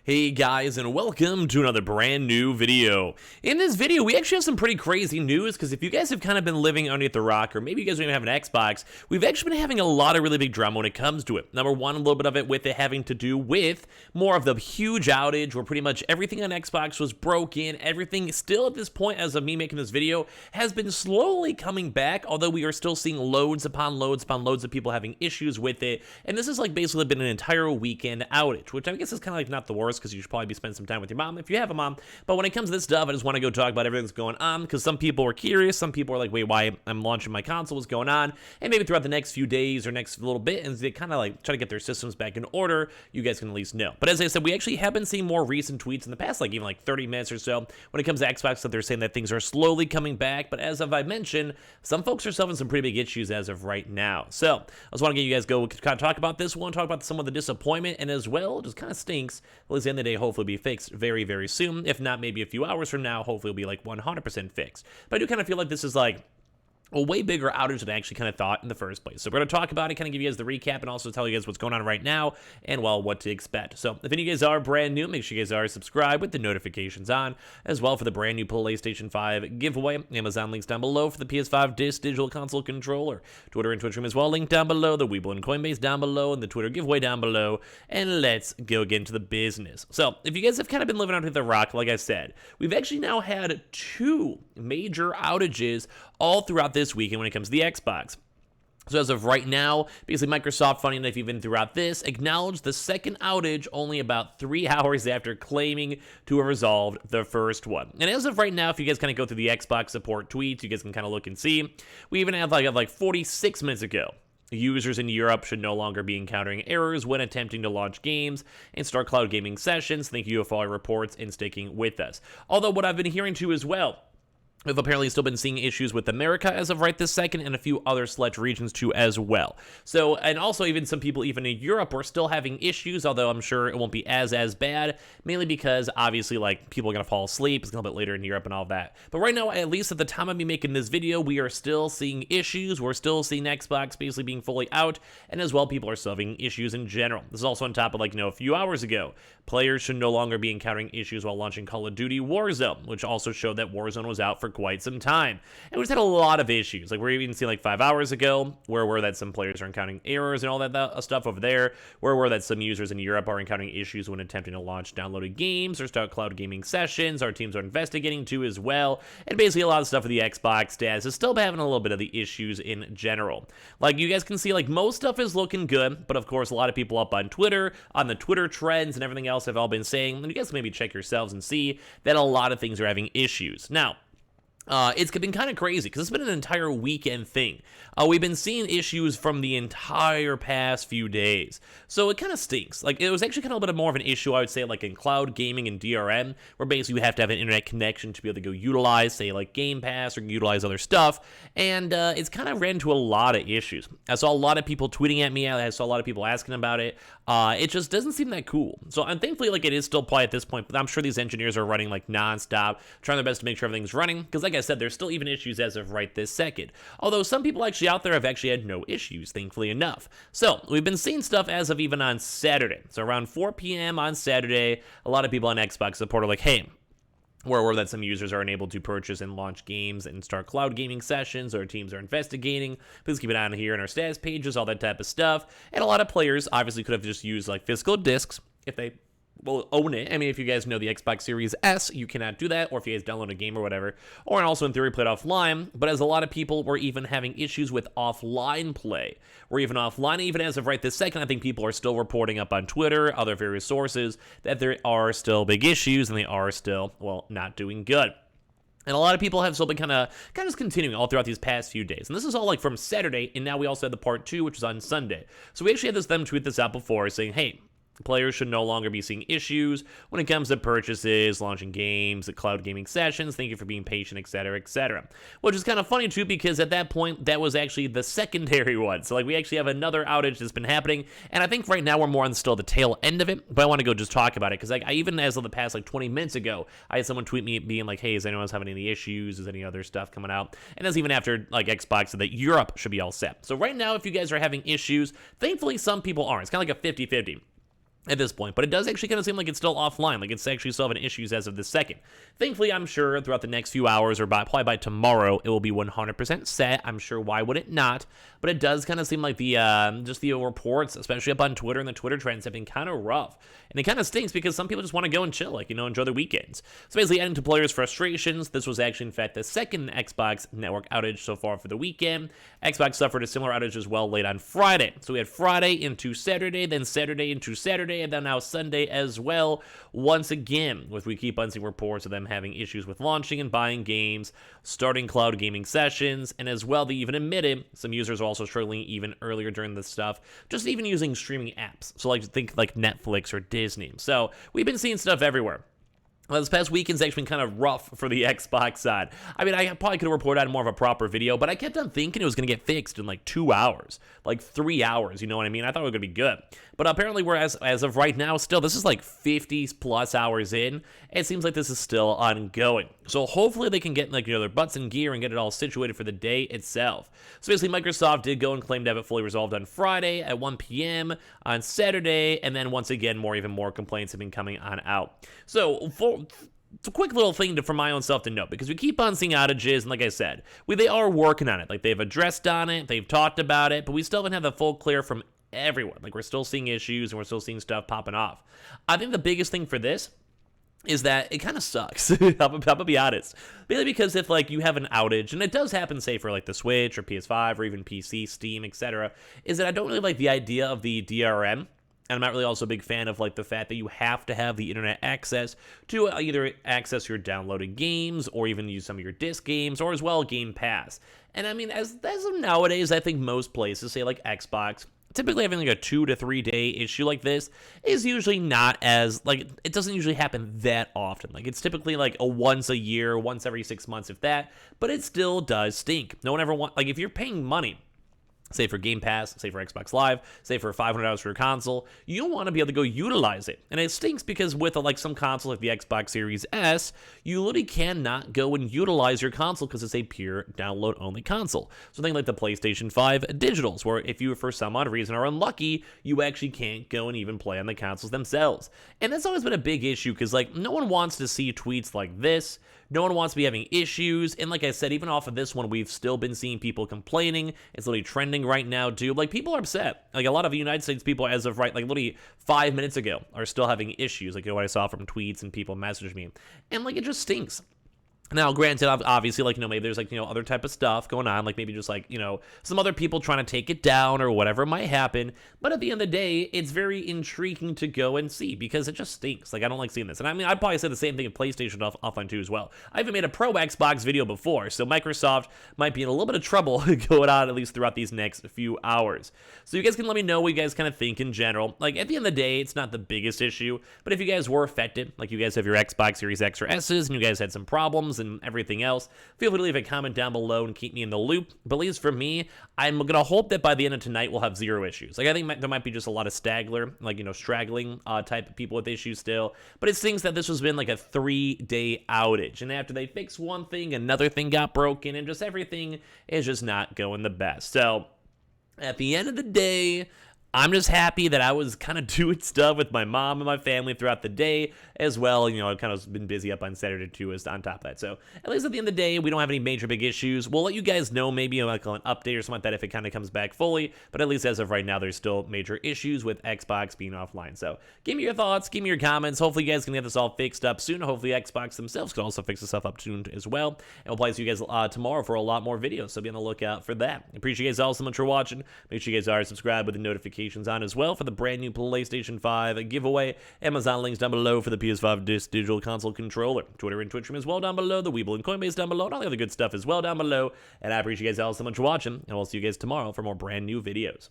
Hey guys, and welcome to another brand new video. In this video, we actually have some pretty crazy news, because if you guys have kind of been living underneath the rock, or maybe you guys don't even have an Xbox, we've actually been having a lot of really big drama when it comes to it. Number one, a little bit of it with it having to do with more of the huge outage, where pretty much everything on Xbox was broken. Everything still at this point, as of me making this video, has been slowly coming back, although we are still seeing loads upon loads upon loads of people having issues with it. And this has like basically been an entire weekend outage, which I guess is kind of like not the worst, because you should probably be spending some time with your mom if you have a mom. But when it comes to this stuff, I just want to go talk about everything that's going on, because some people are curious. Some people are like, wait, why I'm launching my console, what's going on? And maybe throughout the next few days or next little bit, and they kind of like try to get their systems back in order, you guys can at least know. But as I said, we actually have been seeing more recent tweets in the past, like even like 30 minutes or so, when it comes to Xbox, that they're saying that things are slowly coming back. But as I mentioned, some folks are solving some pretty big issues as of right now. So I just want to get you guys go kind of talk about this one, talk about some of the disappointment, and as well, just kind of stinks. At least at the end of the day, hopefully be fixed very, very soon. If not, maybe a few hours from now, hopefully it'll be like 100% fixed. But I do kind of feel like this is like a way bigger outage than I actually kind of thought in the first place. So we're going to talk about it, kind of give you guys the recap, and also tell you guys what's going on right now, and, well, what to expect. So if any of you guys are brand new, make sure you guys are subscribed with the notifications on, as well for the brand new PlayStation 5 giveaway. Amazon links down below for the PS5 Digital Console Controller. Twitter and Twitch room as well, link down below. The Weeble and Coinbase down below, and the Twitter giveaway down below. And let's go get into the business. So if you guys have kind of been living under the rock, like I said, we've actually now had two major outages all throughout this weekend when it comes to the Xbox. So as of right now, basically Microsoft, funny enough, even throughout this, acknowledged the second outage only about 3 hours after claiming to have resolved the first one. And as of right now, if you guys kind of go through the Xbox support tweets, you guys can kind of look and see, we even have like 46 minutes ago, users in Europe should no longer be encountering errors when attempting to launch games and start cloud gaming sessions. Thank you for all your reports and sticking with us. Although what I've been hearing too as well, we've apparently still been seeing issues with America as of right this second, and a few other select regions too as well. So, and also even some people even in Europe are still having issues, although I'm sure it won't be as bad, mainly because obviously like people are going to fall asleep. It's going to be a bit later in Europe and all that. But right now, at least at the time of me making this video, we are still seeing issues. We're still seeing Xbox basically being fully out, and as well, people are still having issues in general. This is also on top of like, a few hours ago, players should no longer be encountering issues while launching Call of Duty Warzone, which also showed that Warzone was out for quite some time. And we just had a lot of issues. Like, we're even seeing like 5 hours ago, where were that some players are encountering errors and all that stuff over there. Where were that some users in Europe are encountering issues when attempting to launch downloaded games or start cloud gaming sessions. Our teams are investigating too as well. And basically a lot of stuff with the Xbox status is still having a little bit of the issues in general. Like, you guys can see, like, most stuff is looking good, but of course a lot of people up on Twitter, on the Twitter trends and everything else have all been saying, and you guys can maybe check yourselves and see that a lot of things are having issues. Now, it's been kind of crazy, because it's been an entire weekend thing. We've been seeing issues from the entire past few days. So it kind of stinks. Like, it was actually kind of a bit more of an issue, I would say, like in cloud gaming and DRM, where basically you have to have an internet connection to be able to go utilize, say, like Game Pass or utilize other stuff. And it's kind of ran into a lot of issues. I saw a lot of people tweeting at me. I saw a lot of people asking about it. It just doesn't seem that cool. So I'm thankfully, like, it is still play at this point, but I'm sure these engineers are running like nonstop, trying their best to make sure everything's running. Because like I said, there's still even issues as of right this second. Although some people actually out there have actually had no issues, thankfully enough. So we've been seeing stuff as of even on Saturday. So around 4 p.m. on Saturday, a lot of people on Xbox support are like, hey, where that some users are unable to purchase and launch games and start cloud gaming sessions, or teams are investigating. Please keep it on here in our status pages, all that type of stuff. And a lot of players obviously could have just used like physical discs if they will own it. I mean, if you guys know the Xbox Series S, you cannot do that, or if you guys download a game or whatever, or also in theory played offline. But as a lot of people were even having issues with offline play, or even offline, even as of right this second, I think people are still reporting up on Twitter, other various sources, that there are still big issues, and they are still, well, not doing good. And a lot of people have still been kind of just continuing all throughout these past few days. And this is all like from Saturday, and now we also had the part 2, which is on Sunday. So we actually had them tweet this out before, saying, hey, players should no longer be seeing issues when it comes to purchases, launching games, the cloud gaming sessions. Thank you for being patient, etc., etc. Which is kind of funny too, because at that point, that was actually the secondary one. So like, we actually have another outage that's been happening, and I think right now we're more on still the tail end of it. But I want to go just talk about it, because like, I even as of the past like 20 minutes ago, I had someone tweet me being like, hey, is anyone else having any issues? Is any other stuff coming out? And that's even after like Xbox said that Europe should be all set. So right now, if you guys are having issues, thankfully some people aren't. It's kind of like a 50-50. at this point, but it does actually kind of seem like it's still offline, like it's actually still having issues as of this second. Thankfully, I'm sure throughout the next few hours or probably by tomorrow, it will be 100% set. I'm sure, why would it not? But it does kind of seem like the just the reports, especially up on Twitter and the Twitter trends, have been kind of rough. And it kind of stinks because some people just want to go and chill, like, enjoy their weekends. So basically, adding to players' frustrations, this was actually, in fact, the second Xbox network outage so far for the weekend. Xbox suffered a similar outage as well late on Friday. So we had Friday into Saturday, then Saturday into Saturday, and then now Sunday as well. Once again, we keep on seeing reports of them having issues with launching and buying games, starting cloud gaming sessions, and as well, they even admitted some users are also struggling even earlier during this stuff, just even using streaming apps. So like think like Netflix or Disney. So we've been seeing stuff everywhere. Well, this past weekend's actually been kind of rough for the Xbox side. I mean, I probably could have reported out more of a proper video, but I kept on thinking it was going to get fixed in like 2 hours, like 3 hours, you know what I mean? I thought it was going to be good. But apparently, as of right now, still, this is like 50 plus hours in. It seems like this is still ongoing. So hopefully they can get like their butts in gear and get it all situated for the day itself. So basically, Microsoft did go and claim to have it fully resolved on Friday at 1 p.m. on Saturday, and then once again, even more complaints have been coming on out. So it's a quick little thing for my own self to note, because we keep on seeing outages, and like I said, they are working on it. Like, they've addressed on it, they've talked about it, but we still haven't had the full clear from everyone. Like, we're still seeing issues, and we're still seeing stuff popping off. I think the biggest thing for this is that it kind of sucks. I'm gonna be honest. Mainly because if like you have an outage, and it does happen, say for like the Switch or PS5 or even PC, Steam, etc., is that I don't really like the idea of the DRM. And I'm not really also a big fan of like the fact that you have to have the internet access to either access your downloaded games or even use some of your disc games, or as well Game Pass. And I mean, as of nowadays, I think most places, say like Xbox, typically having like a 2 to 3 day issue like this is usually not as, like, it doesn't usually happen that often. Like, it's typically like a once a year, once every 6 months, if that, but it still does stink. No one ever like, if you're paying money, say for Game Pass, say for Xbox Live, say for $500 for your console, you don't want to be able to go utilize it. And it stinks because with like some consoles like the Xbox Series S, you literally cannot go and utilize your console because it's a pure download-only console. Something like the PlayStation 5 Digitals, where if you for some odd reason are unlucky, you actually can't go and even play on the consoles themselves. And that's always been a big issue because like no one wants to see tweets like this. No one wants to be having issues, and like I said, even off of this one, we've still been seeing people complaining. It's literally trending right now, too. Like, people are upset. Like, a lot of United States people, as of like literally 5 minutes ago, are still having issues. Like, what I saw from tweets and people message me. And, like, it just stinks. Now, granted, obviously, like, maybe there's, like, other type of stuff going on, like maybe just, like, some other people trying to take it down or whatever might happen, but at the end of the day, it's very intriguing to go and see, because it just stinks. Like, I don't like seeing this, and I mean, I'd probably say the same thing in PlayStation offline, too, as well. I even made a pro Xbox video before, so Microsoft might be in a little bit of trouble going on, at least throughout these next few hours. So you guys can let me know what you guys kind of think in general. Like, at the end of the day, it's not the biggest issue, but if you guys were affected, like you guys have your Xbox Series X or S's, and you guys had some problems, and everything else, feel free to leave a comment down below and keep me in the loop. But at least for me, I'm gonna hope that by the end of tonight we'll have zero issues. Like, I think there might be just a lot of straggling type of people with issues still, but it stinks that this has been like a 3-day outage, and after they fix one thing, another thing got broken, and just everything is just not going the best. So at the end of the day, I'm just happy that I was kind of doing stuff with my mom and my family throughout the day as well. I've kind of been busy up on Saturday too, as on top of that. So at least at the end of the day, we don't have any major big issues. We'll let you guys know maybe like an update or something like that if it kind of comes back fully. But at least as of right now, there's still major issues with Xbox being offline. So give me your thoughts, give me your comments. Hopefully you guys can get this all fixed up soon. Hopefully Xbox themselves can also fix this stuff up soon as well. And we'll play to you guys tomorrow for a lot more videos. So be on the lookout for that. Appreciate you guys all so much for watching. Make sure you guys are subscribed with the notifications on as well for the brand new PlayStation 5 giveaway. Amazon links down below for the PS5 Digital Console Controller. Twitter and Twitch stream as well down below. The Weeble and Coinbase down below. And all the other good stuff as well down below. And I appreciate you guys all so much for watching. And we'll see you guys tomorrow for more brand new videos.